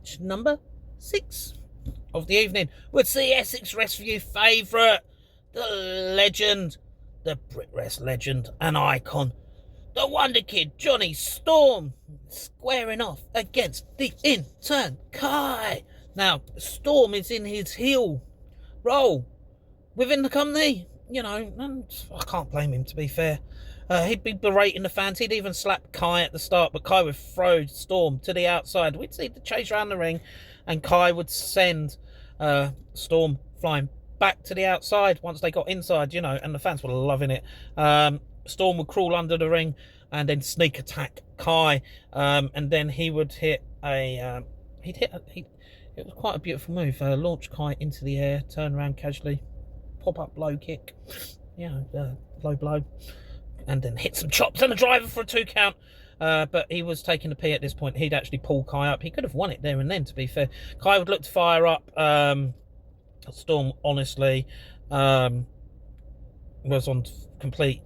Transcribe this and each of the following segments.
match number 6 of the evening would see Essex Rescue favourite, the legend, the Brit Rest legend and icon, the Wonder Kid Johnny Storm, squaring off against the in-turn Kai. Now, Storm is in his heel role within the company, you know, and I can't blame him, to be fair. He'd be berating the fans. He'd even slap Kai at the start, but Kai would throw Storm to the outside. We'd see the chase around the ring, and Kai would send Storm flying back to the outside once they got inside, you know, and the fans were loving it. Storm would crawl under the ring and then sneak attack Kai, and then he would hit a... it was quite a beautiful move. Launch Kai into the air, turn around casually, pop up low kick, you know, low blow, and then hit some chops and a driver for a 2 count. But he was taking the P at this point. He'd actually pulled Kai up. He could have won it there and then, to be fair. Kai would look to fire up. Storm, honestly, was on complete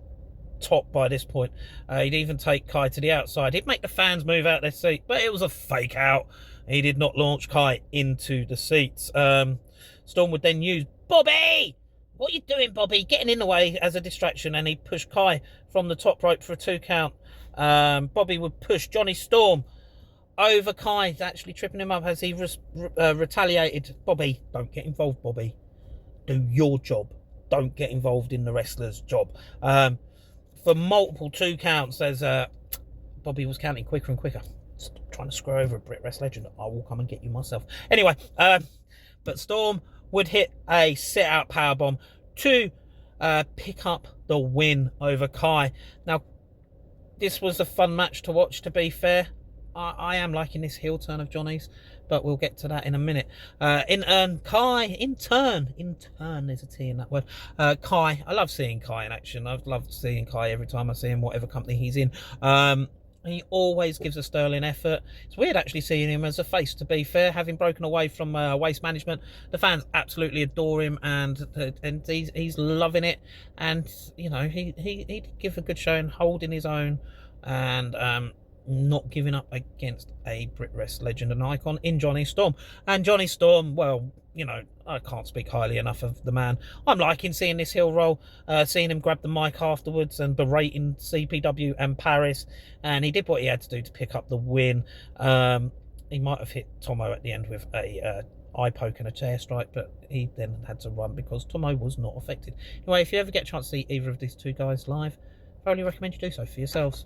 top by this point. He'd even take Kai to the outside. He'd make the fans move out their seat, but it was a fake out. He did not launch Kai into the seats. Storm would then use Bobby. What are you doing, Bobby? Getting in the way as a distraction, and he'd push Kai from the top rope for a 2 count. Bobby would push Johnny Storm over Kai, actually tripping him up as he retaliated. Bobby, don't get involved, Bobby. Do your job. Don't get involved in the wrestler's job. For multiple 2 counts, as Bobby was counting quicker and quicker. Trying to screw over a Brit Rest legend. I will come and get you myself. Anyway, but Storm would hit a sit-out powerbomb to pick up the win over Kai. Now, this was a fun match to watch, to be fair. I am liking this heel turn of Johnny's, but we'll get to that in a minute. In turn, there's a T in that word. Kai, I love seeing Kai in action. I've loved seeing Kai every time I see him, whatever company he's in. He always gives a sterling effort. It's weird actually seeing him as a face, to be fair, having broken away from Waste Management. The fans absolutely adore him, and he's loving it. And you know, he give a good showing, holding his own, and not giving up against a Brit Rest legend and icon in Johnny Storm. And Johnny Storm, well, you know, I can't speak highly enough of the man. I'm liking seeing this heel roll, seeing him grab the mic afterwards and berating CPW and Paris. And he did what he had to do to pick up the win. He might have hit Tomo at the end with a eye poke and a chair strike, but he then had to run because Tomo was not affected. Anyway, if you ever get a chance to see either of these 2 guys live, I only recommend you do so for yourselves.